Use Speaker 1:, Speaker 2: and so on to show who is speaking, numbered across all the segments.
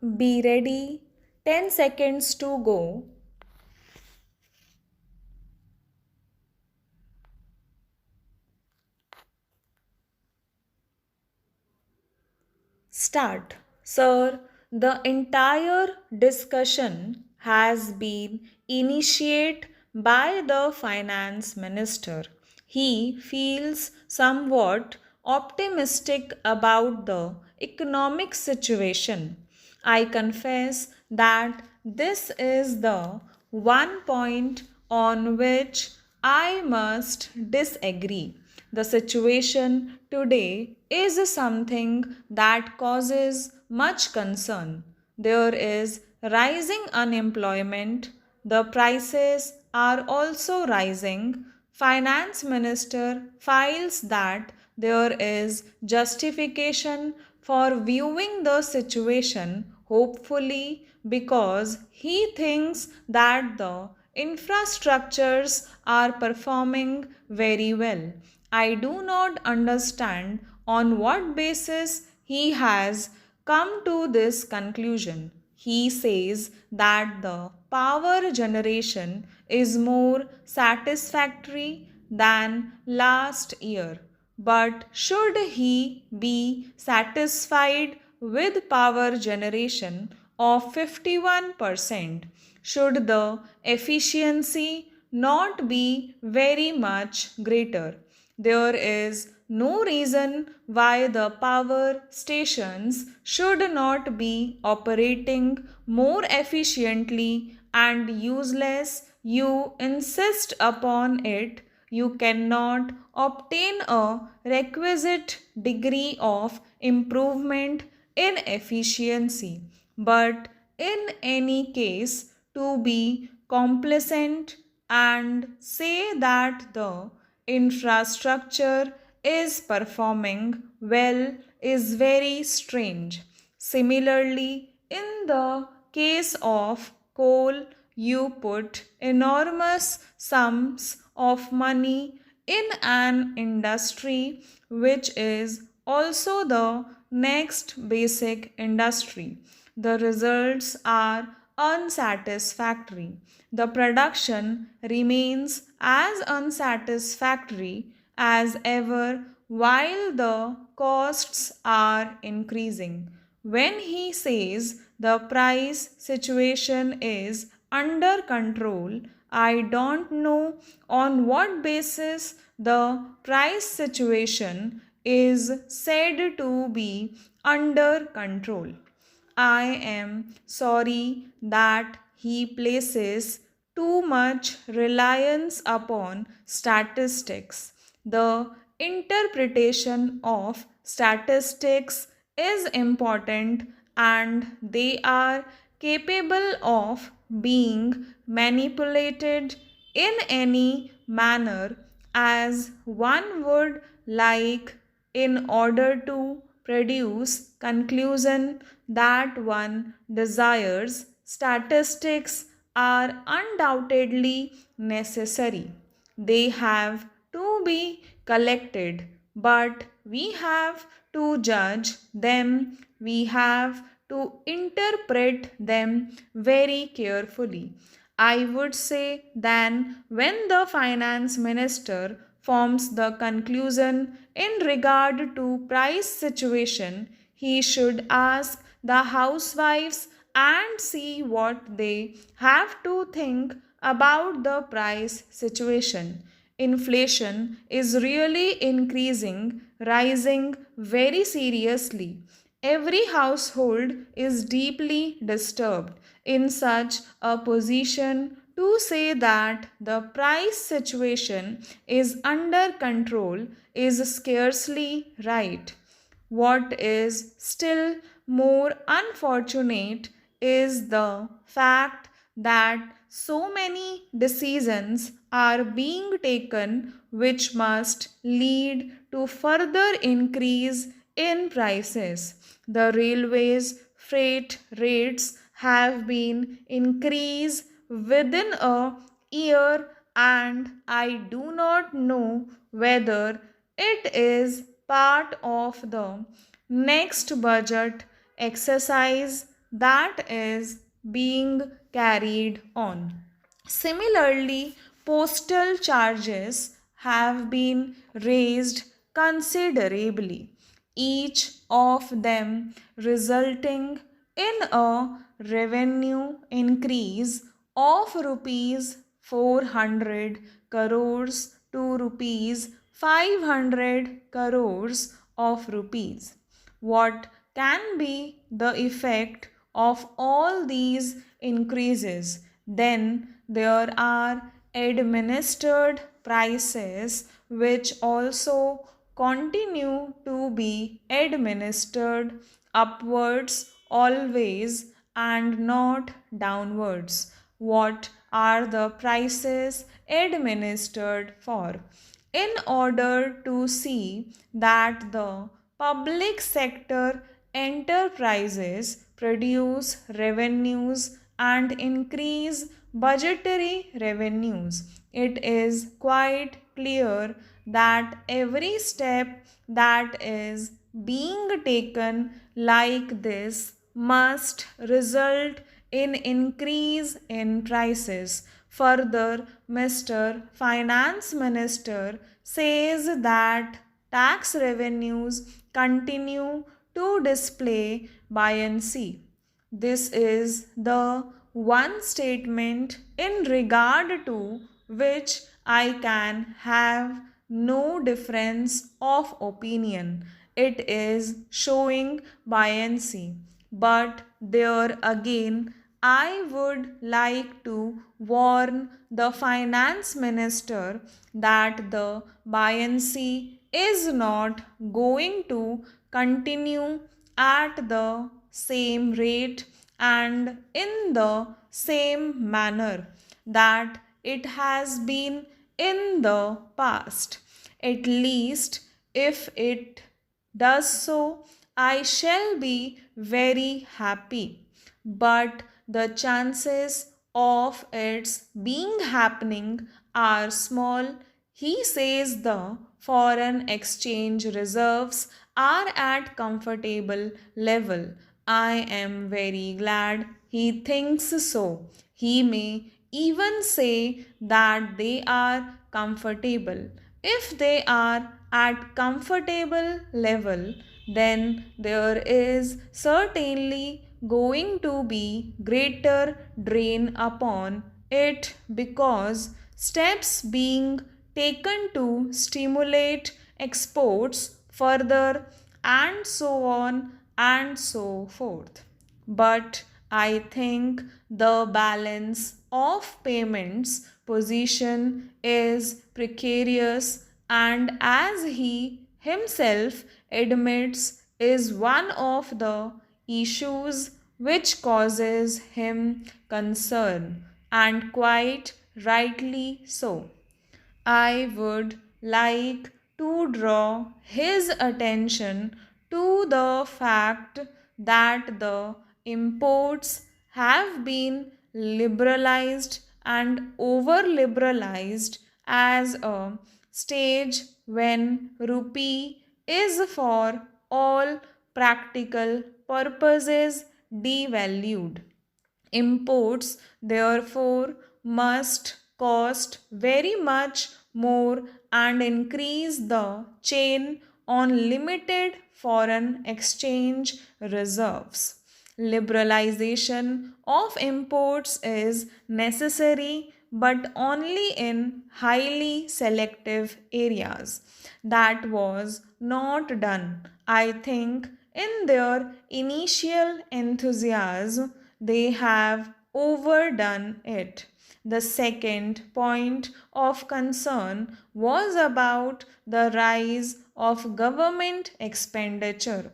Speaker 1: Be ready. 10 seconds to go. Start. Sir, the entire discussion has been initiated by the finance minister. He feels somewhat optimistic about the economic situation. I confess that this is the one point on which I must disagree. The situation today is something that causes much concern. There is rising unemployment. The prices are also rising. Finance minister files that there is justification for viewing the situation hopefully because he thinks that the infrastructures are performing very well. I do not understand on what basis he has come to this conclusion. He says that the power generation is more satisfactory than last year. But should he be satisfied with power generation of 51%? Should the efficiency not be very much greater? There is no reason why the power stations should not be operating more efficiently and useless. You insist upon it. You cannot obtain a requisite degree of improvement in efficiency. But in any case, to be complacent and say that the infrastructure is performing well is very strange. Similarly, in the case of coal, you put enormous sums of money in an industry which is also the next basic industry. The results are unsatisfactory. The production remains as unsatisfactory as ever while the costs are increasing. When he says the price situation is under control, I don't know on what basis the price situation is said to be under control. I am sorry that he places too much reliance upon statistics. The interpretation of statistics is important and they are capable of being manipulated in any manner as one would like in order to produce conclusion that one desires. Statistics are undoubtedly necessary. They have to be collected, but we have to judge them. We have to interpret them very carefully. I would say then when the finance minister forms the conclusion in regard to price situation, he should ask the housewives and see what they have to think about the price situation. Inflation is really increasing, rising very seriously. Every household is deeply disturbed. In such a position, to say that the price situation is under control is scarcely right. What is still more unfortunate is the fact that so many decisions are being taken which must lead to further increase in prices. The railways freight rates have been increased within a year and I do not know whether it is part of the next budget exercise that is being carried on. Similarly, postal charges have been raised considerably, each of them resulting in a revenue increase of rupees 400 crores to rupees 500 crores of rupees. What can be the effect of all these increases? Then there are administered prices which also continue to be administered upwards always and not downwards. What are the prices administered for? In order to see that the public sector enterprises produce revenues and increase budgetary revenues, it is quite clear that every step that is being taken like this must result in increase in prices. Further, Mr. Finance Minister says that tax revenues continue to display buoyancy. This is the one statement in regard to which I can have no difference of opinion. It is showing buoyancy. But there again, I would like to warn the finance minister that the buoyancy is not going to continue at the same rate and in the same manner that it has been in the past. At least if it does so, I shall be very happy. But the chances of its being happening are small. He says the foreign exchange reserves are at comfortable level. I am very glad he thinks so. He may even say that they are comfortable. If they are at comfortable level, then there is certainly going to be greater drain upon it because steps being taken to stimulate exports further and so on and so forth. But I think the balance of payments position is precarious and, as he himself admits, is one of the issues which causes him concern, and quite rightly so. I would like to draw his attention to the fact that the imports have been liberalized and over liberalized as a stage when rupee is for all practical purposes devalued. Imports, therefore, must cost very much more and increase the chain on limited foreign exchange reserves. Liberalization of imports is necessary but only in highly selective areas. That was not done. I think in their initial enthusiasm, they have overdone it. The second point of concern was about the rise of government expenditure.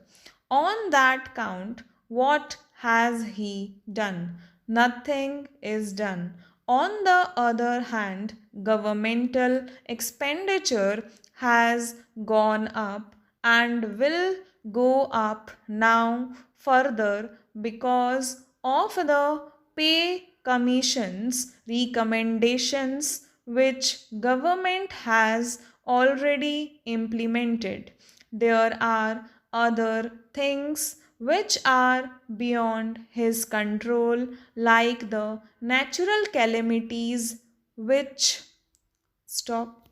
Speaker 1: On that count, what has he done? Nothing is done. On the other hand, governmental expenditure has gone up and will go up now further because of the pay commissions recommendations which government has already implemented. There are other things which are beyond his control, like the natural calamities which stop